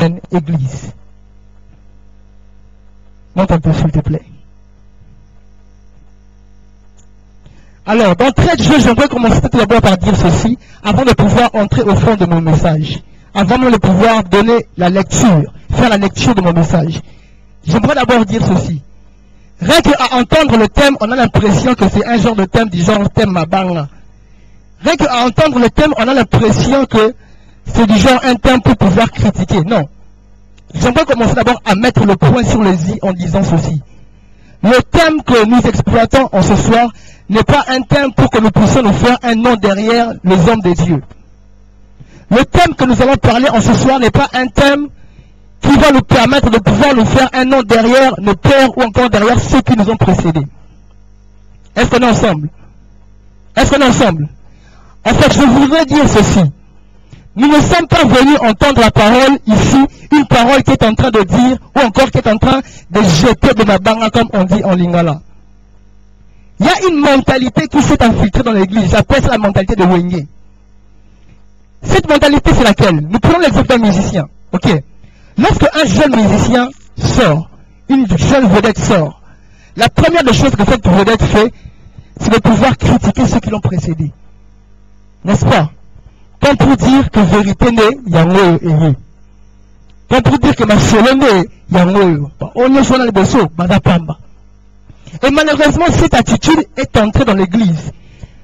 jeune église. Monte un peu s'il te plaît. Alors, d'entrée de jeu, j'aimerais commencer tout d'abord par dire ceci, avant de pouvoir entrer au fond de mon message. Avant même de pouvoir donner la lecture, faire la lecture de mon message. J'aimerais d'abord dire ceci. Rien qu'à entendre le thème, on a l'impression que c'est un genre de thème du genre thème Mabanga. Rien qu'à entendre le thème, on a l'impression que c'est du genre un thème pour pouvoir critiquer. Non. J'aimerais commencer d'abord à mettre le point sur les i en disant ceci. Le thème que nous exploitons en ce soir n'est pas un thème pour que nous puissions nous faire un nom derrière les hommes de Dieu. Le thème que nous allons parler en ce soir n'est pas un thème qui va nous permettre de pouvoir nous faire un nom derrière nos pères ou encore derrière ceux qui nous ont précédés. Est-ce qu'on est ensemble? Est-ce qu'on est ensemble? En fait, je voudrais dire ceci. Nous ne sommes pas venus entendre la parole ici, une parole qui est en train de dire, ou encore qui est en train de jeter de Mabanga, comme on dit en lingala. Il y a une mentalité qui s'est infiltrée dans l'église, j'appelle ça la mentalité de Wenge. Cette mentalité, c'est laquelle? Nous prenons l'exemple d'un musicien. Ok. Lorsque un jeune musicien sort, une jeune vedette sort, la première des choses que cette vedette fait, c'est de pouvoir critiquer ceux qui l'ont précédé. N'est-ce pas? Comme pour dire que vérité n'est, yango et comme pour dire que ma solo n'est, yango on est sur le besso, badapamba. Et malheureusement, cette attitude est entrée dans l'église.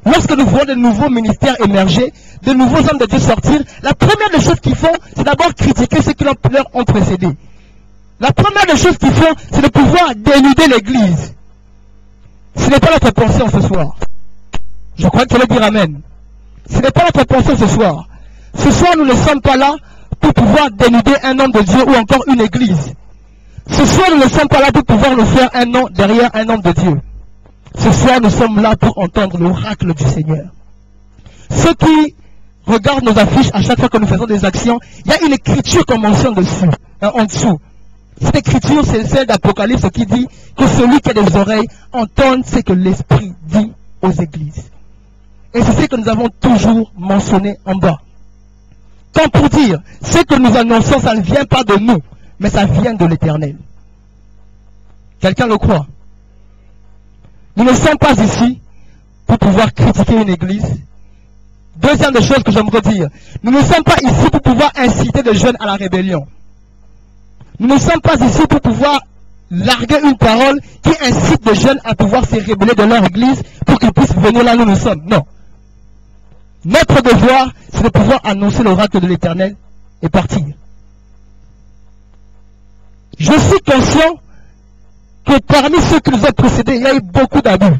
Lorsque nous voyons de nouveaux ministères émerger, de nouveaux hommes de Dieu sortir, la première des choses qu'ils font, c'est d'abord critiquer ceux qui leur ont précédé. La première des choses qu'ils font, c'est de pouvoir dénuder l'église. Ce n'est pas notre pensée en ce soir. Je crois qu'il faut dire amen. Ce n'est pas notre pensée ce soir. Ce soir, nous ne sommes pas là pour pouvoir dénuder un homme de Dieu ou encore une église. Ce soir, nous ne sommes pas là pour pouvoir nous faire un nom derrière un homme de Dieu. Ce soir, nous sommes là pour entendre l'oracle du Seigneur. Ceux qui regardent nos affiches à chaque fois que nous faisons des actions, il y a une écriture qu'on mentionne dessus, en dessous. Cette écriture, c'est celle d'Apocalypse qui dit que celui qui a des oreilles entende ce que l'Esprit dit aux églises. Et c'est ce que nous avons toujours mentionné en bas. Comme pour dire, ce que nous annonçons, ça ne vient pas de nous, mais ça vient de l'Éternel. Quelqu'un le croit? Nous ne sommes pas ici pour pouvoir critiquer une église. Deuxième des choses que j'aimerais dire, nous ne sommes pas ici pour pouvoir inciter les jeunes à la rébellion. Nous ne sommes pas ici pour pouvoir larguer une parole qui incite les jeunes à pouvoir se rébeller de leur église pour qu'ils puissent venir là où nous sommes. Non. Notre devoir, c'est de pouvoir annoncer l'oracle de l'Éternel et partir. Je suis conscient que parmi ceux qui nous ont précédés, il y a eu beaucoup d'abus.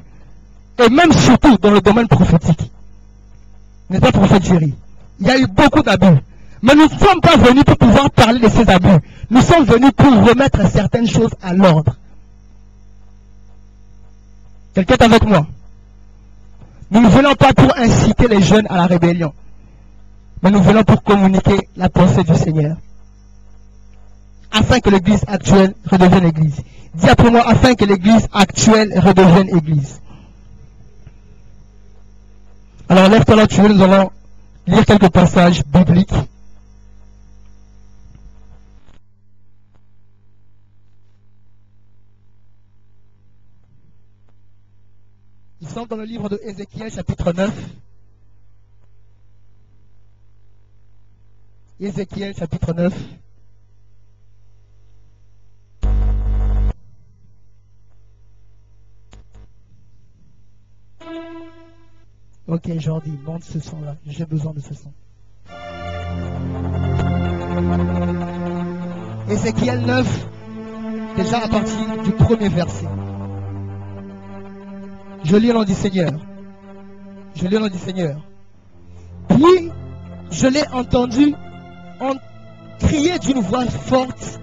Et même surtout dans le domaine prophétique. N'est-ce pas, prophète Jerry? Il y a eu beaucoup d'abus. Mais nous ne sommes pas venus pour pouvoir parler de ces abus. Nous sommes venus pour remettre certaines choses à l'ordre. Quelqu'un est avec moi? Nous ne venons pas pour inciter les jeunes à la rébellion. Mais nous venons pour communiquer la pensée du Seigneur. Afin que l'église actuelle redevienne église. Dis après moi, afin que l'église actuelle redevienne église. Alors lève-toi là, tu veux, nous allons lire quelques passages bibliques. Ils sont dans le livre de Ézéchiel, chapitre 9. Ézéchiel, chapitre 9. Ok, Jordi, monte ce son-là. J'ai besoin de ce son. Ézéchiel 9, déjà à partir du premier verset. Je lis au nom du Seigneur. Je lis au nom du Seigneur. Puis, je l'ai entendu crier d'une voix forte,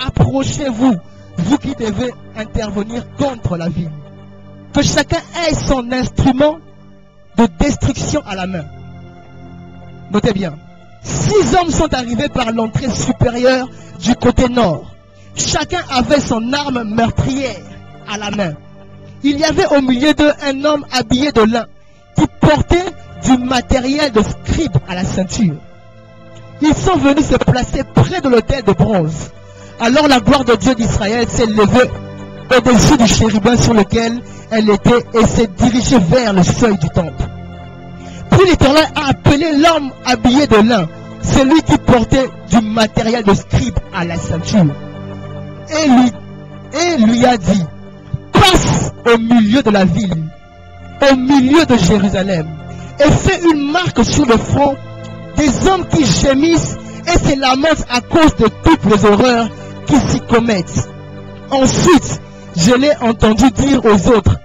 approchez-vous, vous qui devez intervenir contre la ville. Que chacun ait son instrument de destruction à la main. Notez bien. 6 hommes sont arrivés par l'entrée supérieure du côté nord. Chacun avait son arme meurtrière à la main. Il y avait au milieu d'eux un homme habillé de lin qui portait du matériel de scribe à la ceinture. Ils sont venus se placer près de l'autel de bronze. Alors la gloire de Dieu d'Israël s'est levée au-dessus du chérubin sur lequel elle était et s'est dirigée vers le seuil du temple. Puis l'Éternel a appelé l'homme habillé de lin, celui qui portait du matériel de scribe à la ceinture, et lui a dit, passe au milieu de la ville, au milieu de Jérusalem, et fais une marque sur le front des hommes qui gémissent et se lamentent à cause de toutes les horreurs qui s'y commettent. Ensuite, je l'ai entendu dire aux autres,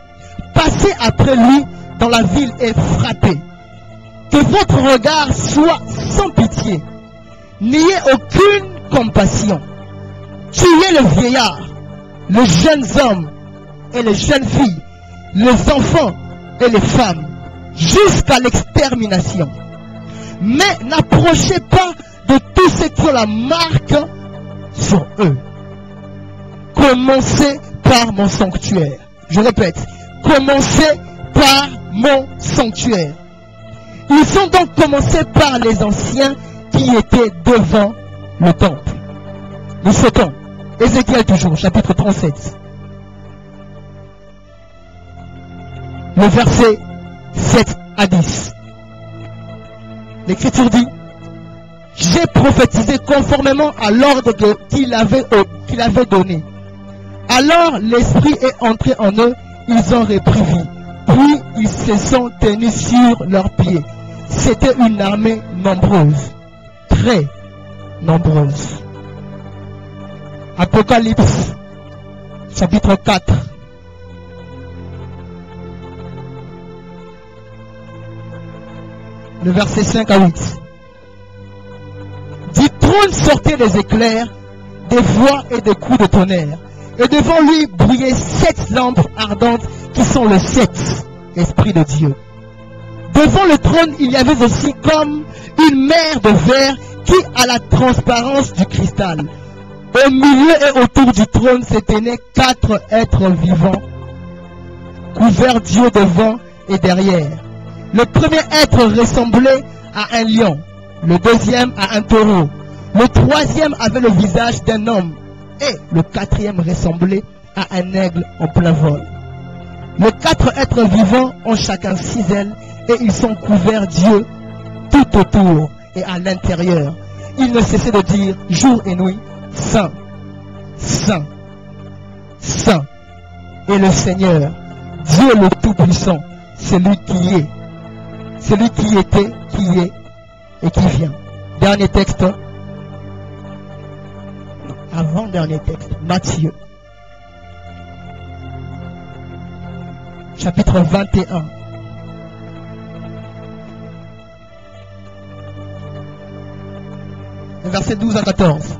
passez après lui dans la ville et frappez. Que votre regard soit sans pitié. N'ayez aucune compassion. Tuez le vieillard, les jeunes hommes et les jeunes filles, les enfants et les femmes, jusqu'à l'extermination. Mais n'approchez pas de tous ceux qui ont la marque sur eux. Commencez par mon sanctuaire. Je répète, commencez par mon sanctuaire. Ils sont donc commencés par les anciens qui étaient devant le temple. Nous sautons. Ézéchiel toujours, chapitre 37. Le verset 7 à 10. L'Écriture dit, j'ai prophétisé conformément à l'ordre qu'il avait donné. Alors l'Esprit est entré en eux, ils ont repris vie. Puis ils se sont tenus sur leurs pieds. C'était une armée nombreuse, très nombreuse. Apocalypse, chapitre 4. Le verset 5 à 8. Du trône sortaient des éclairs, des voix et des coups de tonnerre. Et devant lui brillaient 7 lampes ardentes qui sont les 7 esprits de Dieu. Devant le trône, il y avait aussi comme une mer de verre qui a la transparence du cristal. Au milieu et autour du trône se tenaient 4 êtres vivants, couverts d'yeux devant et derrière. Le premier être ressemblait à un lion, le deuxième à un taureau, le troisième avait le visage d'un homme et le quatrième ressemblait à un aigle en plein vol. Les 4 êtres vivants ont chacun 6 ailes et ils sont couverts d'yeux tout autour et à l'intérieur. Ils ne cessaient de dire jour et nuit, Saint, Saint, Saint est le Seigneur, Dieu le Tout-Puissant, celui qui est, celui qui était, qui est et qui vient. Dernier texte. Avant-dernier texte, Matthieu. Chapitre 21. Versets 12 à 14.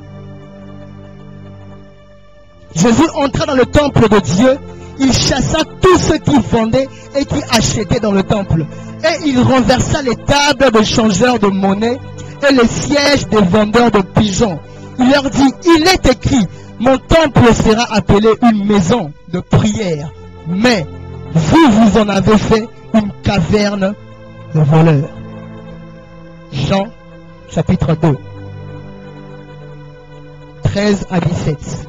Jésus entra dans le temple de Dieu, il chassa tous ceux qui vendaient et qui achetaient dans le temple. Et il renversa les tables des changeurs de monnaie et les sièges des vendeurs de pigeons. Il leur dit, il est écrit, mon temple sera appelé une maison de prière. Mais vous, vous en avez fait une caverne de voleurs. Jean, chapitre 2. 13 à 17.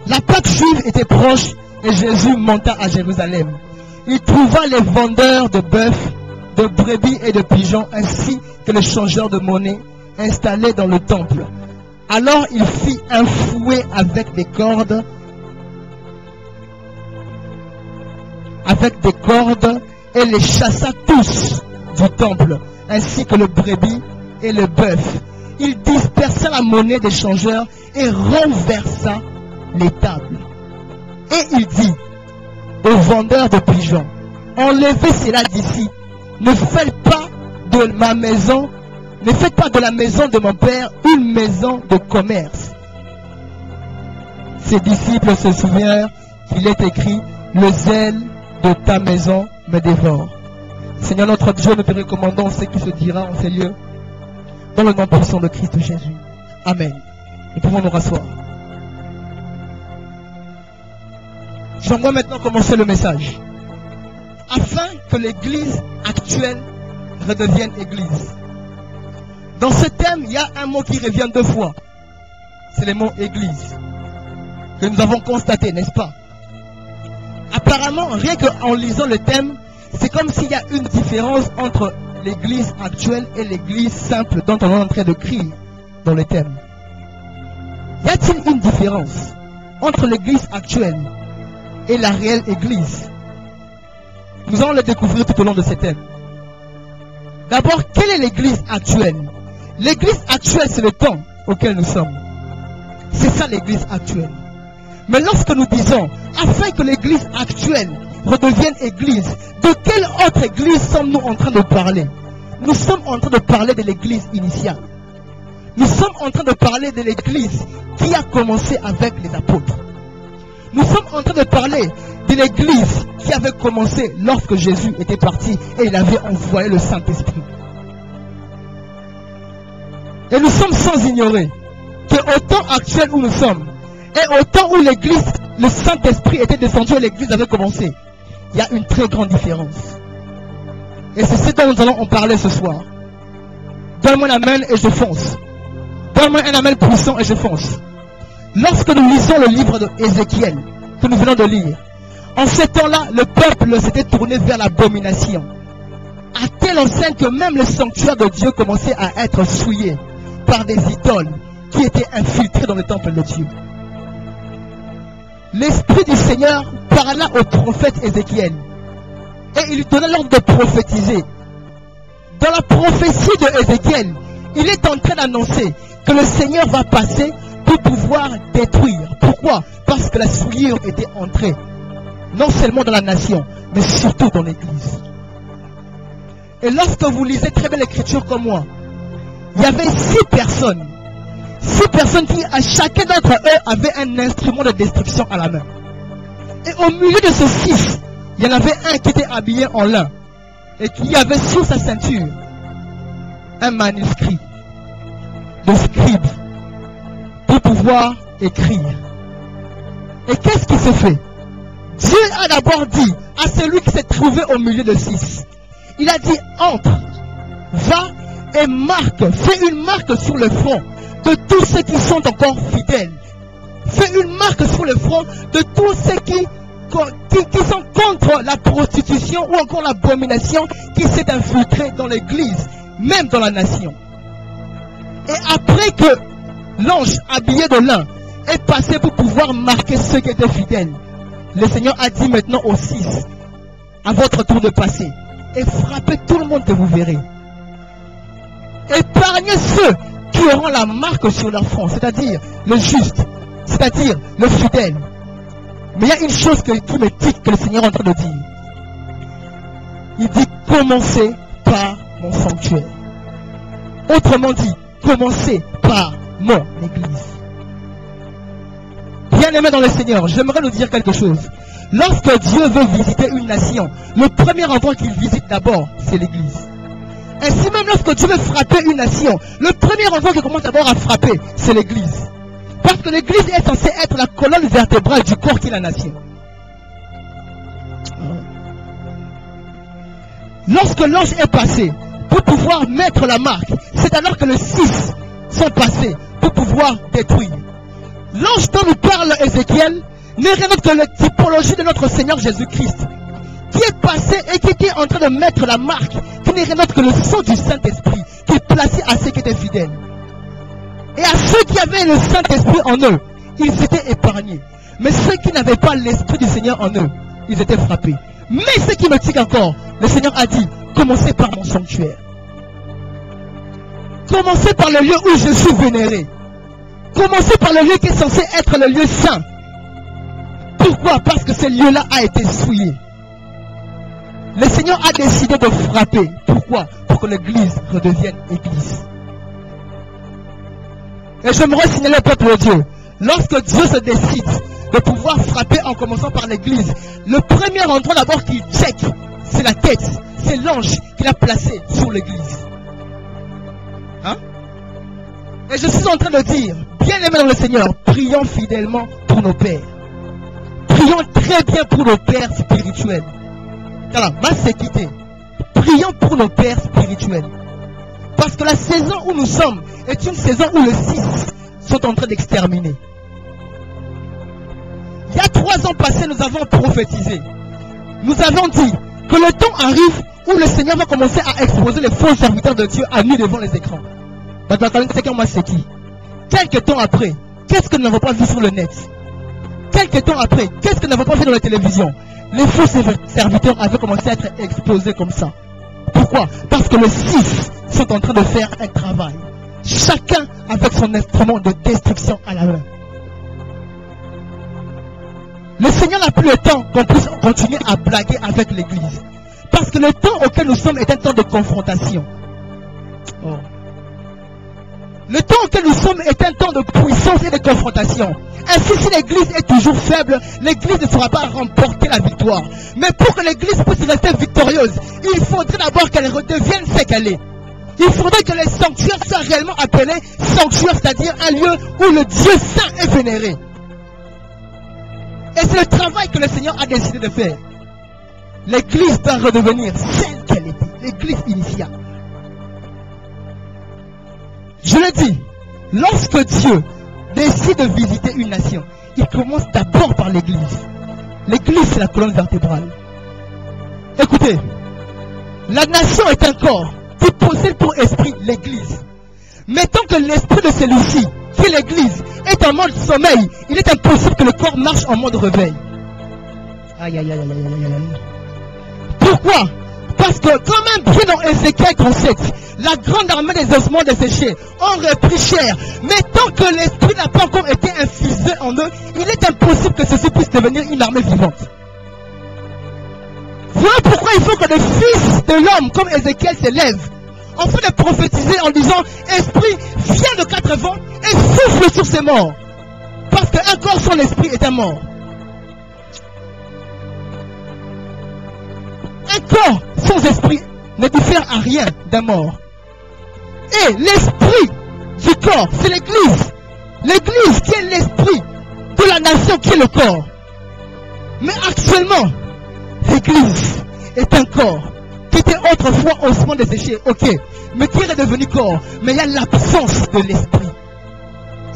La Pâque juive était proche et Jésus monta à Jérusalem. Il trouva les vendeurs de bœufs, de brebis et de pigeons, ainsi que les changeurs de monnaie installés dans le temple. Alors il fit un fouet avec des cordes, et les chassa tous du temple, ainsi que le brebis et le bœuf. Il dispersa la monnaie des changeurs et renversa les tables. Et il dit aux vendeurs de pigeons, enlevez cela d'ici, ne faites pas de ma maison, ne faites pas de la maison de mon père une maison de commerce. Ses disciples se souvinrent qu'il est écrit, le zèle de ta maison me dévore. Seigneur notre Dieu, nous te recommandons ce qui se dira en ces lieux, dans le nom puissant de Christ Jésus. Amen. Nous pouvons nous rasseoir. J'aimerais maintenant commencer le message. afin que l'église actuelle redevienne église. Dans ce thème, il y a un mot qui revient 2 fois. C'est le mot église. Que nous avons constaté, n'est-ce pas? Apparemment, rien qu'en lisant le thème, c'est comme s'il y a une différence entre l'église actuelle et l'église simple dont on est en train de crier dans le thème. Y a-t-il une différence entre l'église actuelle et la réelle église? Nous allons le découvrir tout au long de ce thème. D'abord, quelle est l'église actuelle? L'église actuelle, c'est le temps auquel nous sommes. C'est ça l'église actuelle. Mais lorsque nous disons, afin que l'église actuelle redevienne église, de quelle autre église sommes-nous en train de parler? Nous sommes en train de parler de l'église initiale. Nous sommes en train de parler de l'église qui a commencé avec les apôtres. Nous sommes en train de parler de l'église qui avait commencé lorsque Jésus était parti et il avait envoyé le Saint-Esprit. Et nous sommes sans ignorer qu'au temps actuel où nous sommes, et au temps où l'église, le Saint-Esprit était descendu et l'église avait commencé, il y a une très grande différence. Et c'est ce dont nous allons en parler ce soir. Donne-moi un amen et je fonce. Donne-moi un amen puissant et je fonce. Lorsque nous lisons le livre d'Ézéchiel, que nous venons de lire, en ce temps-là, le peuple s'était tourné vers l'abomination. À tel enseigne que même le sanctuaire de Dieu commençait à être souillé par des idoles qui étaient infiltrés dans le temple de Dieu. L'Esprit du Seigneur parla au prophète Ézéchiel et il lui donna l'ordre de prophétiser. Dans la prophétie de Ézéchiel, il est en train d'annoncer que le Seigneur va passer pour pouvoir détruire. Pourquoi? Parce que la souillure était entrée, non seulement dans la nation, mais surtout dans l'église. Et lorsque vous lisez très bien l'écriture comme moi, il y avait 6 personnes. 6 personnes qui, à chacun d'entre eux, avait un instrument de destruction à la main. Et au milieu de ces 6, il y en avait un qui était habillé en lin et qui avait sur sa ceinture un manuscrit de scribe pour pouvoir écrire. Et qu'est-ce qui se fait? Dieu a d'abord dit à celui qui s'est trouvé au milieu de 6, il a dit, entre, va et marque, fais une marque sur le front de tous ceux qui sont encore fidèles. Fais une marque sur le front de tous ceux qui sont contre la prostitution ou encore l'abomination qui s'est infiltrée dans l'église, même dans la nation. Et après que l'ange habillé de lin est passé pour pouvoir marquer ceux qui étaient fidèles, le Seigneur a dit maintenant aux 6, à votre tour de passer, et frappez tout le monde que vous verrez. Épargnez ceux qui auront la marque sur leur front, c'est-à-dire le juste, c'est-à-dire le fidèle. Mais il y a une chose qui me tique que le Seigneur est en train de dire. Il dit, commencez par mon sanctuaire. Autrement dit, commencez par mon église. Bien-aimés dans le Seigneur, j'aimerais nous dire quelque chose. Lorsque Dieu veut visiter une nation, le premier endroit qu'il visite d'abord, c'est l'église. Ainsi même lorsque Dieu veut frapper une nation, le premier endroit qu'il commence d'abord à frapper, c'est l'église. Parce que l'église est censée être la colonne vertébrale du corps qui est la nation. Lorsque l'ange est passé pour pouvoir mettre la marque, c'est alors que les 6 sont passés pour pouvoir détruire. L'ange dont nous parle Ézéchiel n'est rien d'autre que la typologie de notre Seigneur Jésus-Christ, qui est passé et qui était en train de mettre la marque, qui n'est rien d'autre que le sang du Saint-Esprit, qui est placé à ceux qui étaient fidèles. Et à ceux qui avaient le Saint-Esprit en eux, ils étaient épargnés. Mais ceux qui n'avaient pas l'Esprit du Seigneur en eux, ils étaient frappés. Mais ce qui me tique encore, le Seigneur a dit, commencez par mon sanctuaire. Commencez par le lieu où je suis vénéré. Commencez par le lieu qui est censé être le lieu saint. Pourquoi? Parce que ce lieu-là a été souillé. Le Seigneur a décidé de frapper. Pourquoi? Pour que l'église redevienne église. Et j'aimerais signaler au peuple de Dieu, lorsque Dieu se décide de pouvoir frapper en commençant par l'église, le premier endroit d'abord qu'il check, c'est la tête, c'est l'ange qu'il a placé sur l'église. Hein? Et je suis en train de dire, bien aimés dans le Seigneur, prions fidèlement pour nos pères. Prions très bien pour nos pères spirituels. Alors, ma sécurité. Prions pour nos pères spirituels. Parce que la saison où nous sommes est une saison où les 6 sont en train d'exterminer. Il y a 3 ans passés, nous avons prophétisé. Nous avons dit que le temps arrive où le Seigneur va commencer à exposer les faux serviteurs de Dieu à nu devant les écrans. Quelques temps après, qu'est-ce que nous n'avons pas vu sur le net? Quelques temps après, qu'est-ce que nous n'avons pas vu dans la télévision? Les faux serviteurs avaient commencé à être exposés comme ça. Pourquoi? Parce que les 6 sont en train de faire un travail. Chacun avec son instrument de destruction à la main. Le Seigneur n'a plus le temps qu'on puisse continuer à blaguer avec l'Église. Parce que le temps auquel nous sommes est un temps de confrontation. Oh. Le temps auquel nous sommes est un temps de puissance et de confrontation. Ainsi, si l'Église est toujours faible, l'Église ne pourra pas remporter la victoire. Mais pour que l'Église puisse rester victorieuse, il faudrait d'abord qu'elle redevienne ce qu'elle est. Il faudrait que les sanctuaires soient réellement appelés sanctuaires, c'est-à-dire un lieu où le Dieu saint est vénéré. Et c'est le travail que le Seigneur a décidé de faire. L'Église doit redevenir celle qu'elle était, l'Église initiale. Je le dis, lorsque Dieu décide de visiter une nation, il commence d'abord par l'Église. L'Église, c'est la colonne vertébrale. Écoutez, la nation est un corps qui possède pour esprit l'Église. Mais tant que l'esprit de celui-ci, qui est l'Église, est en mode sommeil, il est impossible que le corps marche en mode réveil. Aïe, aïe, aïe, aïe, aïe, aïe. Pourquoi? Parce que quand même bien dans Ézéchiel 37, la grande armée des ossements desséchés ont repris chair. Mais tant que l'esprit n'a pas encore été infusé en eux, il est impossible que ceci puisse devenir une armée vivante. Voilà pourquoi il faut que le fils de l'homme, comme Ézéchiel, s'élève, en fait de prophétiser en disant, esprit, viens de 4 vents et souffle sur ces morts. Parce qu'un corps sans l'esprit est un mort. Un corps sans esprit ne diffère à rien d'un mort. Et l'esprit du corps, c'est l'Église. L'Église qui est l'esprit de la nation qui est le corps. Mais actuellement, l'Église est un corps qui était autrefois ossements desséchés, ok, mais qui est devenu corps. Mais il y a l'absence de l'esprit.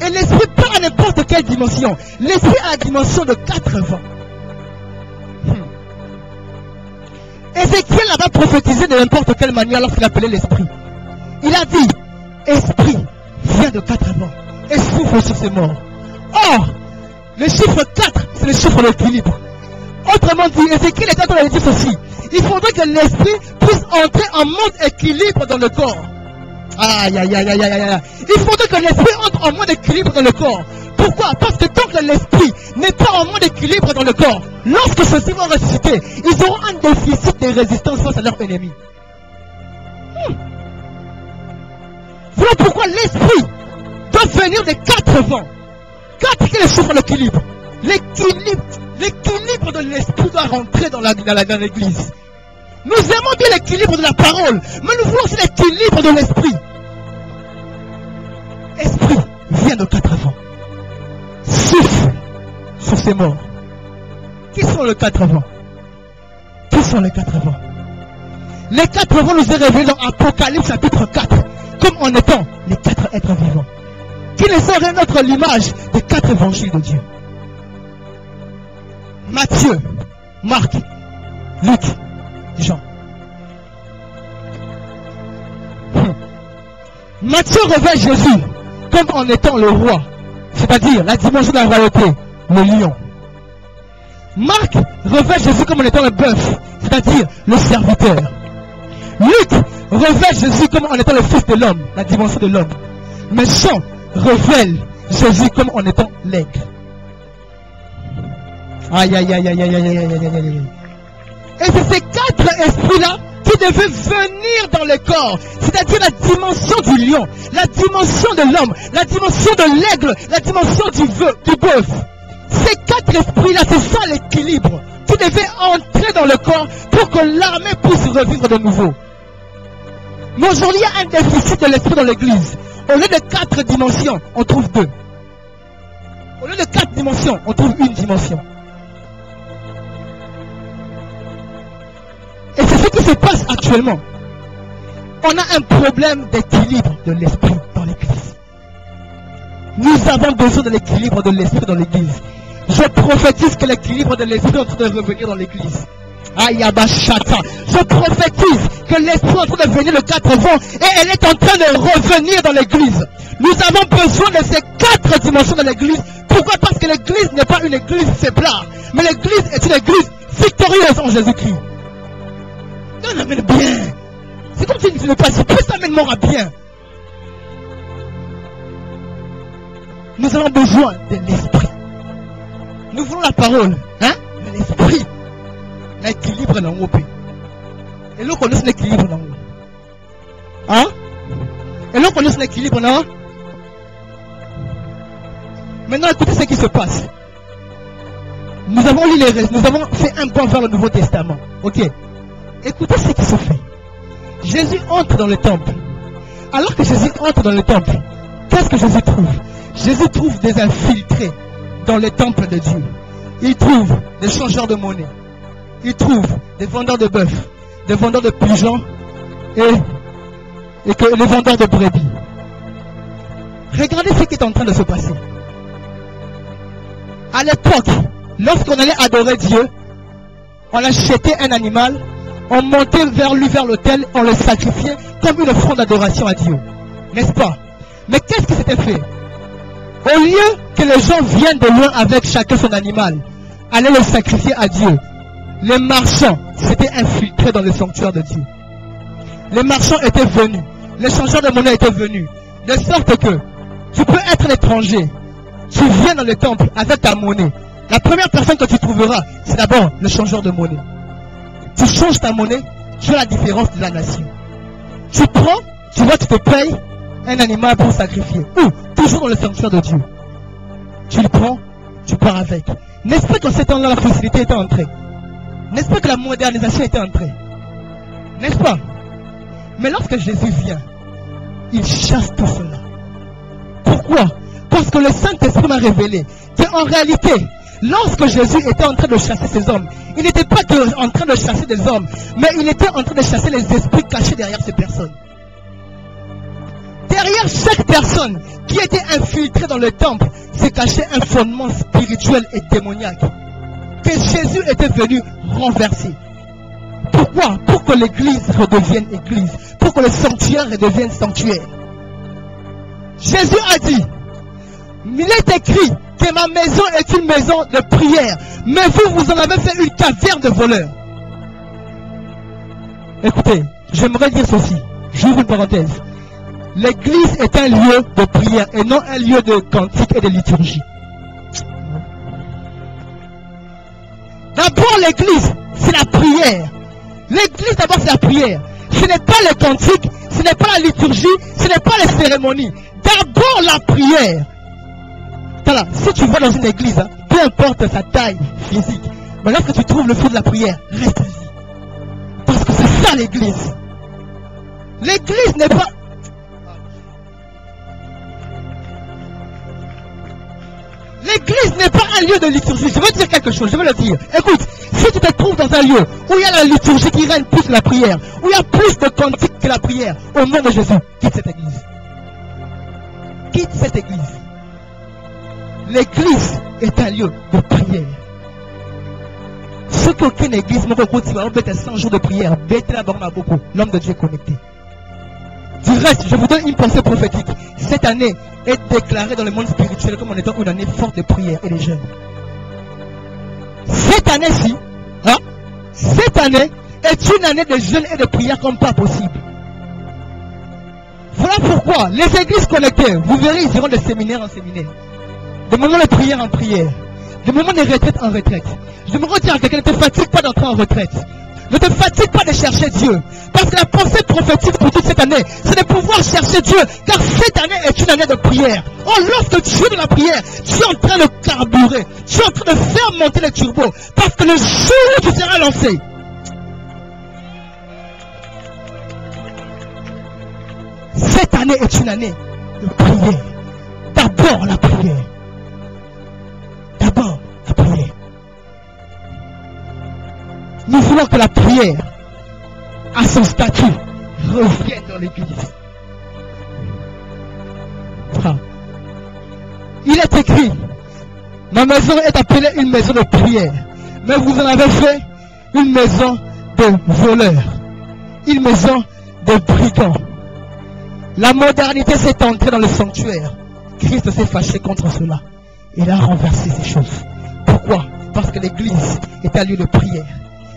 Et l'esprit part à n'importe quelle dimension. L'esprit a la dimension de 80. Ézéchiel n'a pas prophétisé de n'importe quelle manière lorsqu'il appelait l'esprit. Il a dit, esprit, viens de 80 et souffle sur ces morts. Or, le chiffre 4, c'est le chiffre de l'équilibre. Autrement dit, Ézéchiel est en train de dire ceci. Il faudrait que l'esprit puisse entrer en mode équilibre dans le corps. Aïe, aïe, aïe, aïe, aïe, aïe. Il faudrait que l'esprit entre en mode équilibre dans le corps. Pourquoi? Parce que tant que l'esprit n'est pas en mode équilibre dans le corps, lorsque ceux-ci vont ressusciter, ils auront un déficit de résistance face à leurs ennemis. Voilà pourquoi l'esprit doit venir des 4 vents. 4 qui est le chiffre de l'équilibre. L'équilibre de l'esprit doit rentrer dans l'église. Nous aimons bien l'équilibre de la parole, mais nous voulons aussi l'équilibre de l'esprit. Esprit vient de 4 vents. Souffle sur ces morts. Qui sont les 4 vents? Qui sont les 4 vents? Les 4 vents nous est révélé dans Apocalypse chapitre 4 comme en étant les 4 êtres vivants qui ne sont rien d'autre l'image des 4 évangiles de Dieu. Matthieu, Marc, Luc, Jean. Matthieu révèle Jésus comme en étant le roi, c'est-à-dire la dimension de la royauté, le lion. Marc révèle Jésus comme en étant le bœuf, c'est-à-dire le serviteur. Luc révèle Jésus comme en étant le fils de l'homme, la dimension de l'homme. Mais Jean révèle Jésus comme en étant l'aigle. Aïe, aïe, aïe, aïe, aïe, aïe, aïe, aïe, aïe, aïe. Et c'est ces 4 esprits-là qui devaient venir dans le corps, c'est-à-dire la dimension du lion, la dimension de l'homme, la dimension de l'aigle, la dimension du bœuf. Ces 4 esprits-là, c'est ça l'équilibre qui devait entrer dans le corps pour que l'armée puisse revivre de nouveau. Mais aujourd'hui, il y a un déficit de l'esprit dans l'église. Au lieu de 4 dimensions, on trouve 2. Au lieu de 4 dimensions, on trouve une dimension. Et c'est ce qui se passe actuellement. On a un problème d'équilibre de l'esprit dans l'église. Nous avons besoin de l'équilibre de l'esprit dans l'église. Je prophétise que l'équilibre de l'esprit est en train de revenir dans l'église. Ayabashata. Je prophétise que l'esprit est en train de venir le 4 vents et elle est en train de revenir dans l'église. Nous avons besoin de ces 4 dimensions dans l'église. Pourquoi? Parce que l'église n'est pas une église faiblard, mais l'église est une église victorieuse en Jésus-Christ. On amène bien. C'est comme si tu ne pas si plus amène mort à bien. Nous avons besoin de l'esprit. Nous voulons la parole, hein? Mais l'esprit, l'équilibre dans le pays. Et nous connaissons l'équilibre dans le pays. Hein? Et nous connaissons l'équilibre dans le pays. Maintenant, écoutez ce qui se passe. Nous avons lu les restes, nous avons fait un bond vers le Nouveau Testament. Ok? Écoutez ce qui se fait. Jésus entre dans le temple. Alors que Jésus entre dans le temple, qu'est-ce que Jésus trouve? Jésus trouve des infiltrés dans le temple de Dieu. Il trouve des changeurs de monnaie. Il trouve des vendeurs de bœuf, des vendeurs de pigeons et que les vendeurs de brebis. Regardez ce qui est en train de se passer. À l'époque, lorsqu'on allait adorer Dieu, on achetait un animal, on montait vers lui, vers l'autel, on le sacrifiait comme une offrande d'adoration à Dieu. N'est-ce pas? Mais qu'est-ce qui s'était fait? Au lieu que les gens viennent de loin avec chacun son animal, aller le sacrifier à Dieu, les marchands s'étaient infiltrés dans le sanctuaire de Dieu. Les marchands étaient venus, les changeurs de monnaie étaient venus, de sorte que tu peux être l'étranger, tu viens dans le temple avec ta monnaie. La première personne que tu trouveras, c'est d'abord le changeur de monnaie. Tu changes ta monnaie, tu as la différence de la nation. Tu prends, tu vois, tu te payes un animal pour sacrifier. Ou, toujours dans le sanctuaire de Dieu. Tu le prends, tu pars avec. N'est-ce pas qu'en ce temps-là, la facilité était entrée? N'est-ce pas que la modernisation était entrée? N'est-ce pas? Mais lorsque Jésus vient, il chasse tout cela. Pourquoi? Parce que le Saint-Esprit m'a révélé qu'en réalité, lorsque Jésus était en train de chasser ces hommes, il n'était pas en train de chasser des hommes, mais il était en train de chasser les esprits cachés derrière ces personnes. Derrière chaque personne qui était infiltrée dans le temple, se cachait un fondement spirituel et démoniaque que Jésus était venu renverser. Pourquoi? Pour que l'église redevienne église, pour que le sanctuaire redevienne sanctuaire. Jésus a dit, il est écrit que ma maison est une maison de prière, mais vous en avez fait une caverne de voleurs. Écoutez, j'aimerais dire ceci, j'ouvre une parenthèse. L'église est un lieu de prière et non un lieu de cantique et de liturgie. D'abord l'église, c'est la prière. L'église d'abord c'est la prière. Ce n'est pas le cantique, ce n'est pas la liturgie, ce n'est pas les cérémonies. D'abord la prière. Voilà, si tu vas dans une église, hein, peu importe sa taille physique, mais lorsque tu trouves le feu de la prière, reste-y. Parce que c'est ça l'église. L'église n'est pas... L'église n'est pas un lieu de liturgie. Je veux dire quelque chose, je veux le dire. Écoute, si tu te trouves dans un lieu où il y a la liturgie qui règne plus que la prière, où il y a plus de cantique que la prière, au nom de Jésus, quitte cette église. Quitte cette église. L'église est un lieu de prière. Ce qu'aucune église ne peut pas faire 100 jours de prière, l'homme de Dieu est connecté. Du reste, je vous donne une pensée prophétique. Cette année est déclarée dans le monde spirituel comme en étant une année forte de prière et de jeûne. Cette année-ci, hein, cette année est une année de jeûne et de prière comme pas possible. Voilà pourquoi les églises connectées, vous verrez, ils iront de séminaire en séminaire, de moments de prière en prière, de moments de retraite en retraite. Je me redis à quelqu'un, ne te fatigue pas d'entrer en retraite. Ne te fatigue pas de chercher Dieu. Parce que la pensée prophétique pour toute cette année, c'est de pouvoir chercher Dieu. Car cette année est une année de prière. Oh, lorsque tu es dans la prière, tu es en train de carburer. Tu es en train de faire monter les turbos. Parce que le jour où tu seras lancé, cette année est une année de prière. D'abord la prière. D'abord la prière. Nous voulons que la prière à son statut reviennent dans l'église. Ah. Il est écrit, ma maison est appelée une maison de prière, mais vous en avez fait une maison de voleurs, une maison de brigands. La modernité s'est entrée dans le sanctuaire. Christ s'est fâché contre cela. Il a renversé ces choses. Pourquoi? Parce que l'église est un lieu de prière.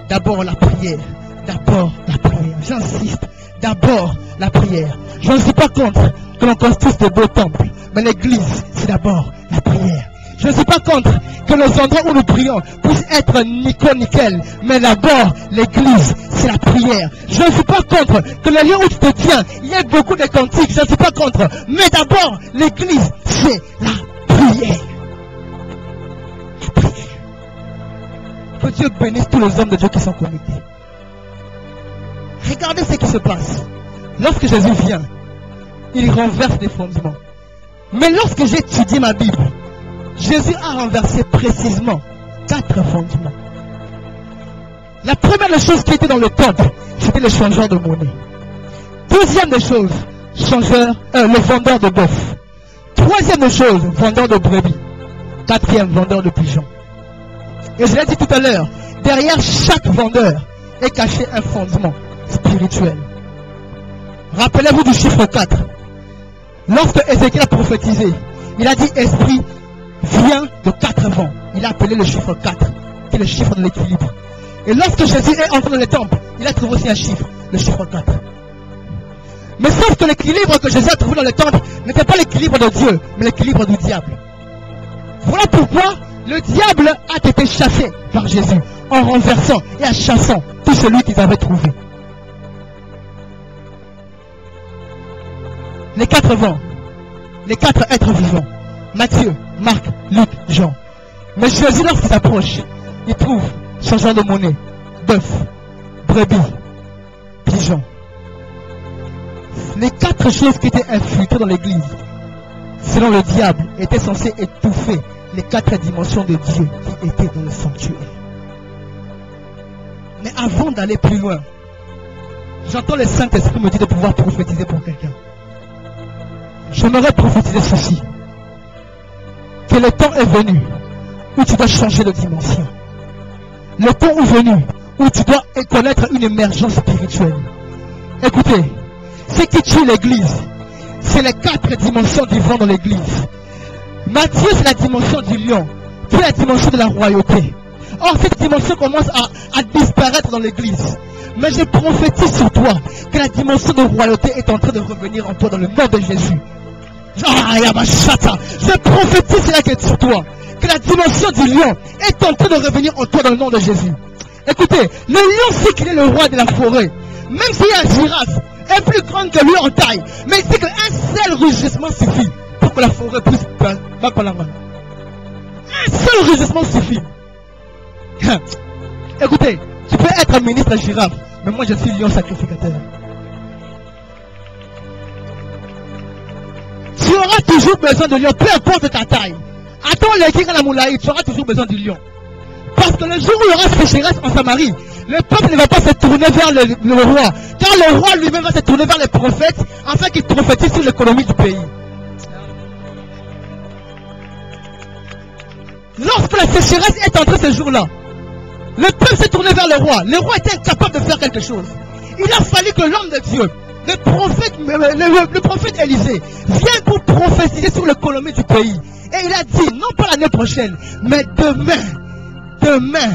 D'abord la prière. D'abord la prière. J'insiste. D'abord la prière. Je ne suis pas contre que l'on construise de beaux temples. Mais l'église, c'est d'abord la prière. Je ne suis pas contre que les endroits où nous prions puissent être nickel. Mais d'abord, l'église, c'est la prière. Je ne suis pas contre que le lieu où tu te tiens, il y ait beaucoup de cantiques. Je ne suis pas contre. Mais d'abord, l'église, c'est la prière. La prière. Que Dieu bénisse tous les hommes de Dieu qui sont connectés. Regardez ce qui se passe. Lorsque Jésus vient, il renverse des fondements. Mais lorsque j'étudie ma Bible, Jésus a renversé précisément 4 fondements. La première des choses qui était dans le temple, c'était le changeur de monnaie. Deuxième des choses, le vendeur de bœuf. Troisième des choses, vendeur de brebis. Quatrième, vendeur de pigeons. Et je l'ai dit tout à l'heure, derrière chaque vendeur est caché un fondement spirituel. Rappelez-vous du chiffre 4. Lorsque Ézéchiel a prophétisé, il a dit esprit vient de 4 vents. Il a appelé le chiffre 4, qui est le chiffre de l'équilibre. Et lorsque Jésus est entré dans le temple, il a trouvé aussi un chiffre, le chiffre 4. Mais sauf que l'équilibre que Jésus a trouvé dans le temple n'était pas l'équilibre de Dieu, mais l'équilibre du diable. Voilà pourquoi le diable a été chassé par Jésus, en renversant et en chassant tout celui qu'ils avaient trouvé. Les 4 vents, les 4 êtres vivants, Matthieu, Marc, Luc, Jean. Mais Jésus, lorsqu'il s'approche, il trouve changeur de monnaie, bœuf, brebis, pigeon. Les 4 choses qui étaient infiltrées dans l'église, selon le diable, étaient censées étouffer les 4 dimensions de Dieu qui étaient dans le sanctuaire. Mais avant d'aller plus loin, j'entends le Saint-Esprit me dire de pouvoir prophétiser pour quelqu'un. J'aimerais prophétiser ceci. Que le temps est venu où tu dois changer de dimension. Le temps est venu où tu dois connaître une émergence spirituelle. Écoutez, ce qui tue l'église, c'est les 4 dimensions du vent dans l'église. Matthieu, c'est la dimension du lion, puis la dimension de la royauté. Or, cette dimension commence à disparaître dans l'église. Mais je prophétise sur toi que la dimension de royauté est en train de revenir en toi dans le nom de Jésus. Je prophétise sur toi que la dimension du lion est en train de revenir en toi dans le nom de Jésus. Écoutez, le lion sait qu'il est le roi de la forêt. Même si la girafe est plus grande que lui en taille, mais il sait qu'un seul rugissement suffit pour que la forêt puisse battre la main. Un seul rugissement suffit. Écoutez, tu peux être ministre girafe, mais moi je suis lion sacrificateur. Tu auras toujours besoin de lion, peu importe ta taille. Attends les kings à la moulaï, tu auras toujours besoin du lion. Parce que le jour où il y aura sécheresse en Samarie, le peuple ne va pas se tourner vers le roi. Car le roi lui-même va se tourner vers les prophètes afin qu'ils prophétisent sur l'économie du pays. Lorsque la sécheresse est entrée ce jour-là, le peuple s'est tourné vers le roi. Le roi était incapable de faire quelque chose. Il a fallu que l'homme de Dieu, le prophète Élisée, vienne pour prophétiser sur l'économie du pays. Et il a dit, non pas l'année prochaine, mais demain,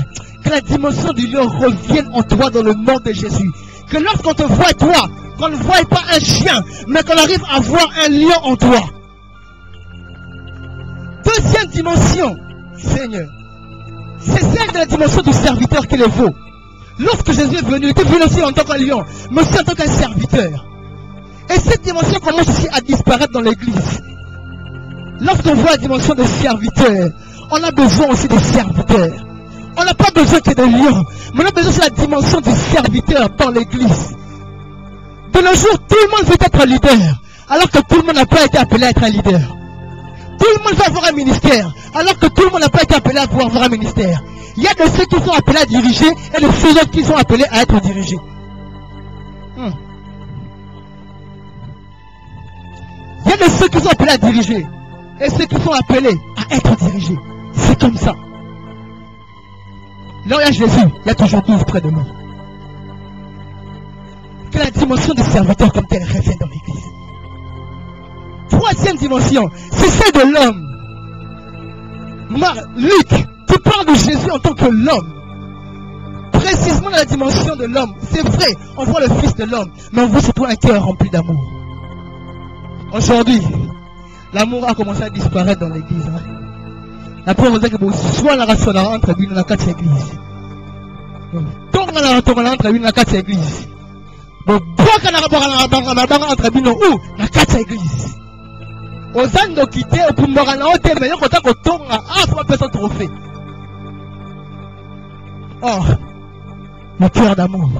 que la dimension du lion revienne en toi dans le nom de Jésus. Que lorsqu'on te voit toi, qu'on ne voit pas un chien, mais qu'on arrive à voir un lion en toi. Deuxième dimension, Seigneur, c'est celle de la dimension du serviteur qui le vaut. Lorsque Jésus est venu, il était venu aussi en tant qu'un lion, mais aussi en tant qu'un serviteur. Et cette dimension commence aussi à disparaître dans l'église. Lorsqu'on voit la dimension des serviteurs, on a besoin aussi des serviteurs. On n'a pas besoin que des lions, mais on a besoin de la dimension du serviteur dans l'église. De nos jours, tout le monde veut être leader, alors que tout le monde n'a pas été appelé à être un leader. Tout le monde veut avoir un ministère, alors que tout le monde n'a pas été appelé à pouvoir avoir un ministère. Il y a de ceux qui sont appelés à diriger et de ceux qui sont appelés à être dirigés. Il y a de ceux qui sont appelés à diriger et ceux qui sont appelés à être dirigés. C'est comme ça. Là où il y a Jésus, il y a toujours 12 près de nous. Que la dimension des serviteurs comme tel revienne dans l'église. Troisième dimension, c'est celle de l'homme. Luc, tu parles de Jésus en tant que l'homme. Précisément dans la dimension de l'homme. C'est vrai, on voit le Fils de l'homme, mais on voit surtout un cœur rempli d'amour. Aujourd'hui, l'amour a commencé à disparaître dans l'église. Hein? La preuve est que soit la race entre lui et la quatre églises. Donc on a entre lui et la quatre églises. Donc pourquoi on a entre lui et la quatre églises. Aux ânes de quitter, au Pumbara, au thème, mais quand on tourne à 3 personnes trophées. Or, le cœur d'amour,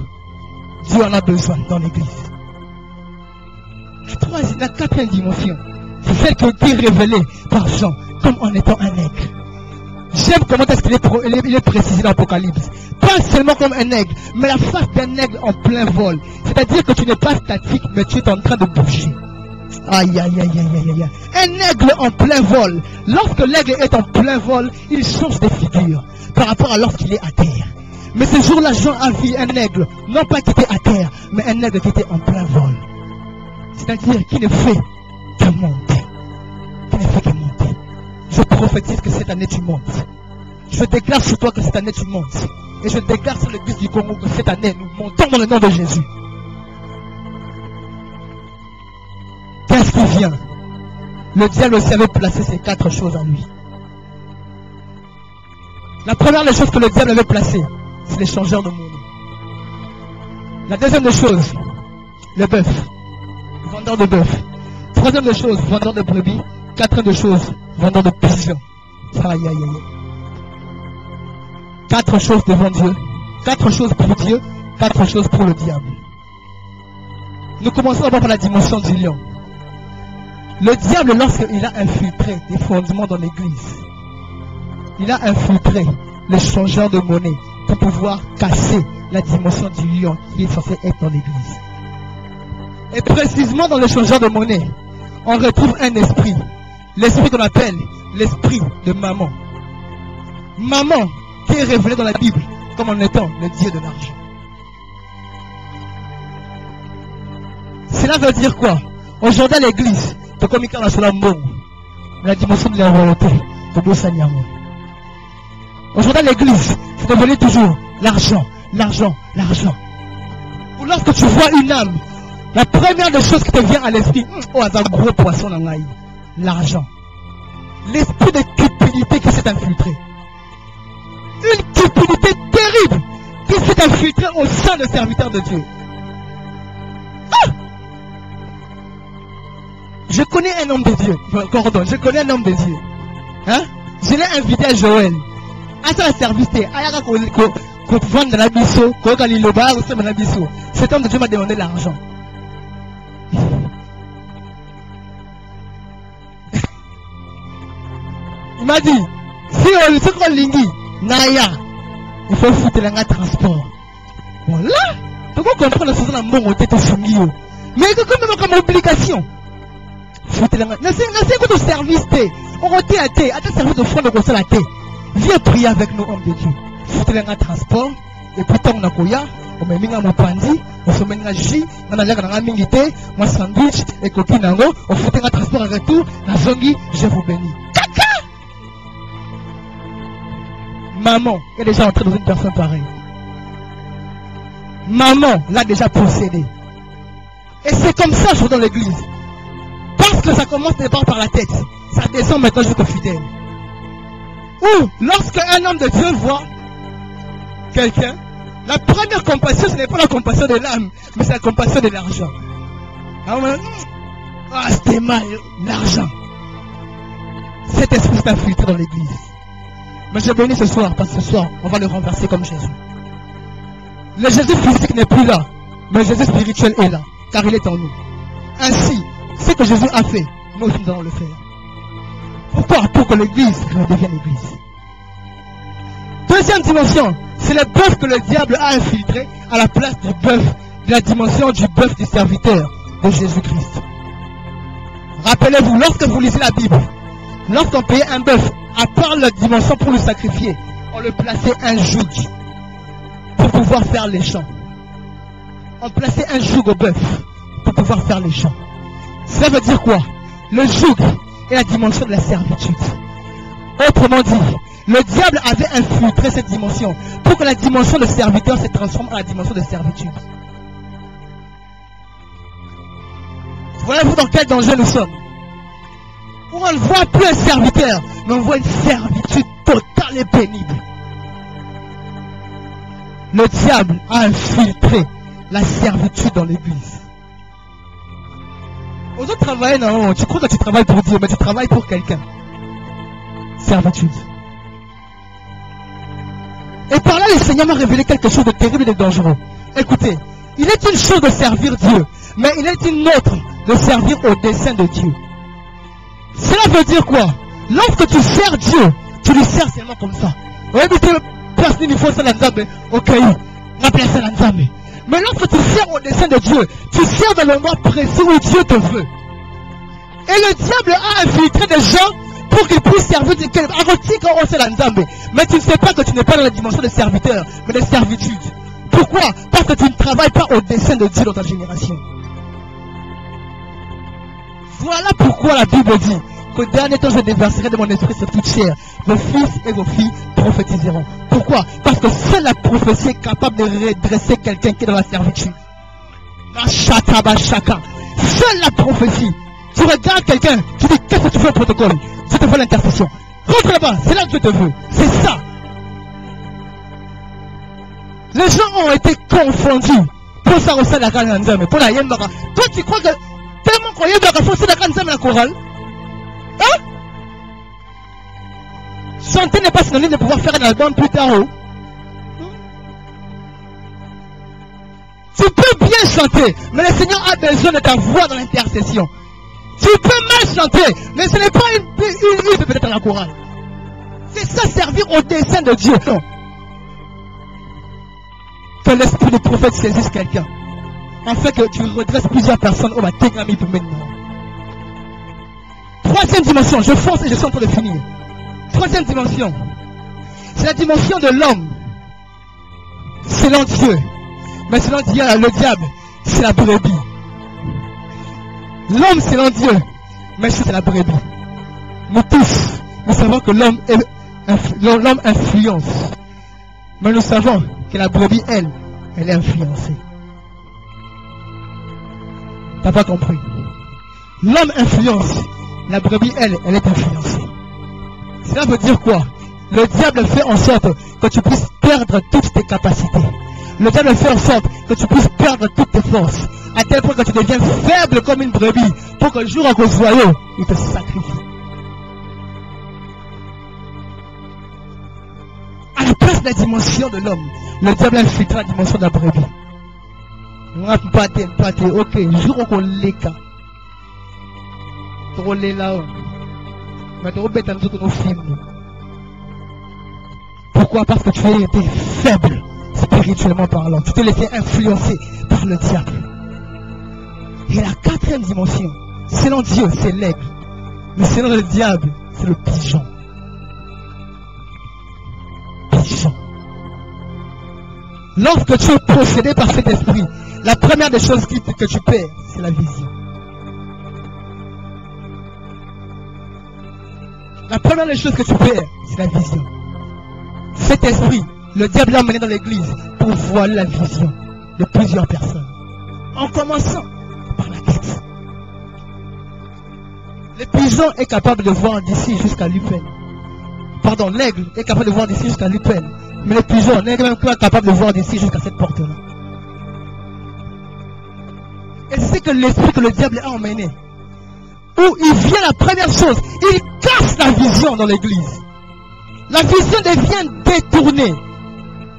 Dieu en a besoin dans l'église. La quatrième dimension, c'est celle qui a été révélée par Jean comme en étant un aigle. J'aime comment est-ce qu'il est précisé dans l'Apocalypse. Pas seulement comme un aigle, mais la face d'un aigle en plein vol. C'est-à-dire que tu n'es pas statique, mais tu es en train de bouger. Aïe, aïe, aïe, aïe, aïe, aïe. Un aigle en plein vol. Lorsque l'aigle est en plein vol, il change de figure par rapport à lorsqu'il est à terre. Mais ce jour-là, Jean a vu un aigle, non pas qui était à terre, mais un aigle qui était en plein vol. C'est-à-dire qui ne fait que monter. Qui ne fait que monter. Je prophétise que cette année tu montes. Je déclare sur toi que cette année tu montes. Et je déclare sur l'église du Congo que cette année nous montons dans le nom de Jésus. Qu'est-ce qui vient? Le diable aussi avait placé ces 4 choses en lui. La première des choses que le diable avait placées, c'est les changeurs de monnaie. La deuxième des choses, le bœuf. Vendeur de bœuf. Troisième des choses, vendeur de brebis. Quatrième des choses, vendeur de pigeons. Aïe, aïe, aïe. 4 choses devant Dieu. 4 choses pour Dieu. 4 choses pour le diable. Nous commençons d'abord par la dimension du lion. Le diable, lorsqu'il a infiltré des fondements dans l'église, il a infiltré les changeurs de monnaie pour pouvoir casser la dimension du lion qui est censé être dans l'église. Et précisément dans les changeurs de monnaie, on retrouve un esprit. L'esprit qu'on appelle l'esprit de maman. Maman qui est révélée dans la Bible comme en étant le Dieu de l'argent. Cela veut dire quoi? Aujourd'hui à l'église, la dimension de la volonté. Aujourd'hui à l'église, c'est devenu toujours l'argent, l'argent, l'argent. Ou lorsque tu vois une âme, la première des choses qui te vient à l'esprit, oh, c'est un gros poisson dans l'ail, l'argent. L'esprit de cupidité qui s'est infiltré. Une cupidité terrible qui s'est infiltrée au sein des serviteurs de Dieu. Ah! Je connais un homme de Dieu. Pardon, je connais un homme de Dieu. Hein? Je l'ai invité à Joël. À sa service, cet homme de Dieu m'a demandé l'argent. Il m'a dit, si on est lingui, Naya, il faut foutre le transport. Voilà. Tu comprends la chose dans mon côté de Sungio. Mais comme obligation. Foutre le transport. Service, on a été à ta service de fond de conseil à thé. Viens prier avec nous, hommes de Dieu. Foutre le transport. Et puis, on a koya. On met un mopandi. On se met un jus. On a un mingité. Un sandwich. Et coquinango. On fout un transport en retour. La zongi, je vous bénis. Maman est déjà entrée dans une personne pareille. Maman l'a déjà possédé. Et c'est comme ça, je vois dans l'église. Parce que ça commence d'abord par la tête. Ça descend maintenant jusqu'au fidèle. Ou, lorsque un homme de Dieu voit quelqu'un, la première compassion, ce n'est pas la compassion de l'âme, mais c'est la compassion de l'argent. Ah, c'était mal, l'argent. Cet esprit s'est infiltré dans l'église. Mais je bénis ce soir, parce que ce soir, on va le renverser comme Jésus. Le Jésus physique n'est plus là, mais le Jésus spirituel est là, car il est en nous. Ainsi, ce que Jésus a fait, nous aussi nous allons le faire. Pourquoi? Pour que l'église redevienne l'église. Deuxième dimension, c'est le bœuf que le diable a infiltré à la place du bœuf de la dimension du bœuf du serviteur de Jésus-Christ. Rappelez-vous, lorsque vous lisez la Bible, lorsqu'on payait un bœuf, à part la dimension pour le sacrifier, on le plaçait un joug pour pouvoir faire les chants. On plaçait un joug au bœuf pour pouvoir faire les chants. Cela veut dire quoi? Le joug est la dimension de la servitude. Autrement dit, le diable avait infiltré cette dimension pour que la dimension de serviteur se transforme en la dimension de servitude. Voyez-vous dans quel danger nous sommes? Où on ne voit plus un serviteur, mais on voit une servitude totale et pénible. Le diable a infiltré la servitude dans l'église. Aux autres travailler, non, tu crois que tu travailles pour Dieu, mais tu travailles pour quelqu'un. Servitude. Et par là, le Seigneur m'a révélé quelque chose de terrible et de dangereux. Écoutez, il est une chose de servir Dieu, mais il est une autre de servir au dessein de Dieu. Cela veut dire quoi? Lorsque tu sers Dieu, tu lui sers seulement comme ça. Mais lorsque tu sers au dessein de Dieu, tu sers dans l'endroit précis où Dieu te veut. Et le diable a infiltré des gens pour qu'ils puissent servir Dieu. Mais tu ne sais pas que tu n'es pas dans la dimension de serviteur, mais de servitude. Pourquoi? Parce que tu ne travailles pas au dessein de Dieu dans ta génération. Voilà pourquoi la Bible dit qu'au dernier temps je déverserai de mon esprit sur toute chair. Vos fils et vos filles prophétiseront. Pourquoi? Parce que seule la prophétie est capable de redresser quelqu'un qui est dans la servitude. Seule la prophétie. Tu regardes quelqu'un, tu dis qu'est-ce que tu fais au protocole? Je te fais l'intercession. Rentre là-bas, c'est là que je te veux. C'est ça. Les gens ont été confondus. Pour ça, on sait la canne. Pour la yembara. Toi, tu crois que tellement qu'on y a faut la canne la chorale? Hein? Chanter n'est pas synonyme de pouvoir faire un album plus tard. Tu peux bien chanter, mais le Seigneur a besoin de ta voix dans l'intercession. Tu peux mal chanter, mais ce n'est pas une peut-être dans la chorale. C'est ça, servir au dessein de Dieu. Non. Que l'esprit de prophète saisisse quelqu'un. Afin que tu redresses plusieurs personnes au matin pour maintenant. Troisième dimension, je force et je suis en train de finir. Troisième dimension, c'est la dimension de l'homme. Selon Dieu. Mais selon Dieu, le diable, c'est la brebis. L'homme selon Dieu, mais c'est la brebis. Nous tous, nous savons que l'homme influence. Mais nous savons que la brebis, elle est influencée. T'as pas compris? L'homme influence. La brebis, elle est influencée. Cela veut dire quoi? Le diable fait en sorte que tu puisses perdre toutes tes capacités. Le diable fait en sorte que tu puisses perdre toutes tes forces. À tel point que tu deviens faible comme une brebis. Pour que le jour à cause joyeux, il te sacrifie. À la place de la dimension de l'homme, le diable infiltre la dimension de la brebis. Ok, jour où on l'est. Tu l'es là. Mais tu es dans nos films. Pourquoi? Parce que tu as été faible, spirituellement parlant. Tu t'es laissé influencer par le diable. Et la quatrième dimension, selon Dieu, c'est l'aigle. Mais selon le diable, c'est le pigeon. Pigeon. Lorsque tu es possédé par cet esprit, la première des choses que tu perds, c'est la vision. La première des choses que tu perds, c'est la vision. Cet esprit, le diable l'a mené dans l'église pour voiler la vision de plusieurs personnes. En commençant par la tête. Le pigeon est capable de voir d'ici jusqu'à l'Upen. Pardon, l'aigle est capable de voir d'ici jusqu'à l'Upen. Mais le pigeon n'est même pas capable de voir d'ici jusqu'à cette porte-là. Et c'est que l'esprit que le diable a emmené. Où il vient, la première chose, il casse la vision dans l'église. La vision devient détournée.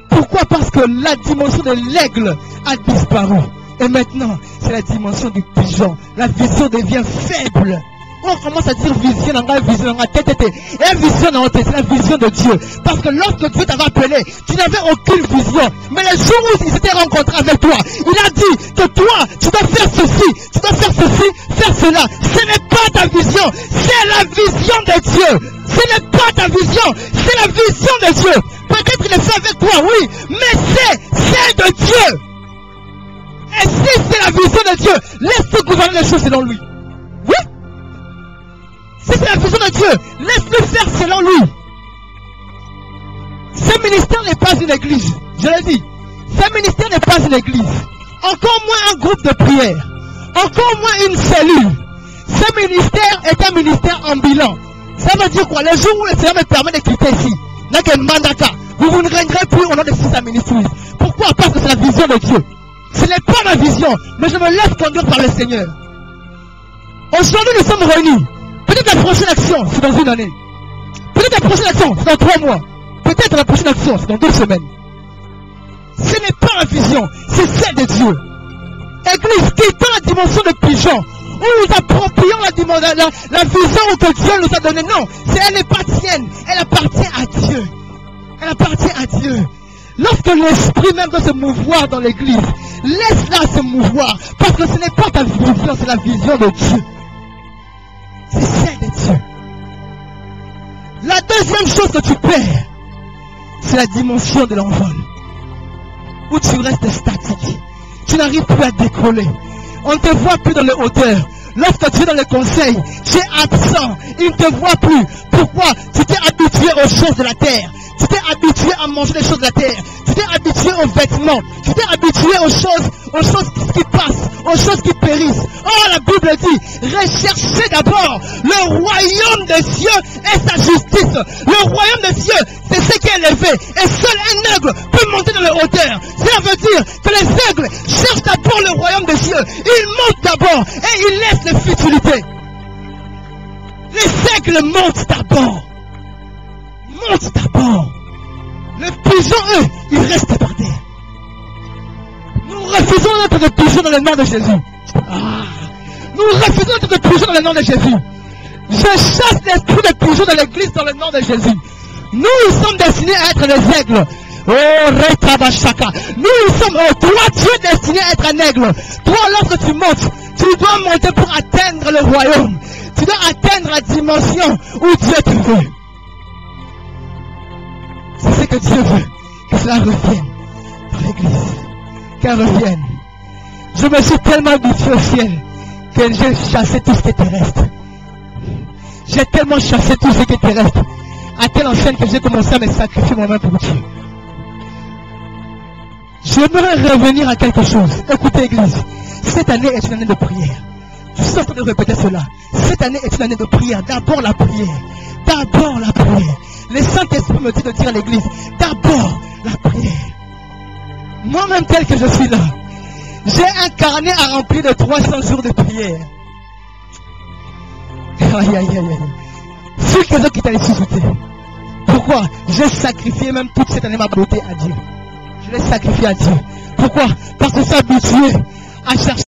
Pourquoi? Parce que la dimension de l'aigle a disparu. Et maintenant, c'est la dimension du pigeon. La vision devient faible. On commence à dire vision, vision, et vision, c'est la vision de Dieu. Parce que lorsque Dieu t'avait appelé, tu n'avais aucune vision. Mais le jour où il s'était rencontré avec toi, il a dit que toi, tu dois faire ceci, tu dois faire ceci, faire cela. Ce n'est pas ta vision, c'est la vision de Dieu. Ce n'est pas ta vision, c'est la vision de Dieu. Peut-être qu'il est fait avec toi, oui, mais c'est de Dieu. Et si c'est la vision de Dieu, laisse-le gouverner les choses selon lui. Oui. Si c'est la vision de Dieu, laisse-le faire selon lui. Ce ministère n'est pas une église. Je l'ai dit. Ce ministère n'est pas une église. Encore moins un groupe de prière. Encore moins une cellule. Ce ministère est un ministère ambulant. Ça veut dire quoi? Le jour où le Seigneur me permet de quitter ici, vous ne régnerez plus au nom de ce ministère. Pourquoi? Parce que c'est la vision de Dieu. Ce n'est pas ma vision, mais je me laisse conduire par le Seigneur. Aujourd'hui, nous sommes réunis. Peut-être la prochaine action, c'est dans une année. Peut-être la prochaine action, c'est dans 3 mois. Peut-être la prochaine action, c'est dans 2 semaines. Ce n'est pas ma vision, c'est celle de Dieu. Église, quittons la dimension de pigeon, où nous approprions la vision que Dieu nous a donnée. Non, elle n'est pas tienne, elle appartient à Dieu. Elle appartient à Dieu. Lorsque l'esprit même doit se mouvoir dans l'église, laisse-la se mouvoir. Parce que ce n'est pas ta vision, c'est la vision de Dieu. C'est celle de Dieu. La deuxième chose que tu perds, c'est la dimension de l'envol. Où tu restes statique. Tu n'arrives plus à décoller. On ne te voit plus dans les hauteurs. Lorsque tu es dans le conseil, tu es absent. Il ne te voit plus. Pourquoi? Tu t'es habitué aux choses de la terre. Tu t'es habitué à manger les choses de la terre. Tu t'es habitué aux vêtements. Tu t'es habitué aux choses qui passent, aux choses qui périssent. Oh, la Bible dit, recherchez d'abord le royaume des cieux et sa justice. Le royaume des cieux, c'est ce qui est élevé. Et seul un aigle peut monter dans les hauteurs. Cela veut dire que les aigles cherchent d'abord le royaume des cieux. Ils montent d'abord et ils laissent les futilités. Les aigles montent d'abord. Monte d'abord. Les pigeons, eux, ils restent par terre. Nous refusons d'être pigeons dans le nom de Jésus. Nous refusons d'être pigeons dans le nom de Jésus. Je chasse l'esprit de pigeons dans l'église dans le nom de Jésus. Nous sommes destinés à être les aigles. Oh, Retabashaka. Nous sommes, toi, tu es destiné à être un aigle. Toi, lorsque tu montes, tu dois monter pour atteindre le royaume. Tu dois atteindre la dimension où Dieu te veut. C'est ce que Dieu veut, que cela revienne dans l'église, qu'elle revienne. Je me suis tellement habitué au ciel que j'ai chassé tout ce qui est terrestre. J'ai tellement chassé tout ce qui est terrestre, à telle enseigne que j'ai commencé à me sacrifier moi-même pour Dieu. J'aimerais revenir à quelque chose. Écoutez, église, cette année est une année de prière. Je suis en train de répéter cela. Cette année est une année de prière. D'abord la prière. D'abord la prière. Le Saint-Esprit me dit de dire à l'église, d'abord la prière. Moi-même tel que je suis là, j'ai un carnet à remplir de 300 jours de prière. Aïe, aïe, aïe, aïe. Sur quelqu'un qui t'a ressuscité. Pourquoi? J'ai sacrifié même toute cette année ma beauté à Dieu. Je l'ai sacrifié à Dieu. Pourquoi? Parce que je suis habitué à chercher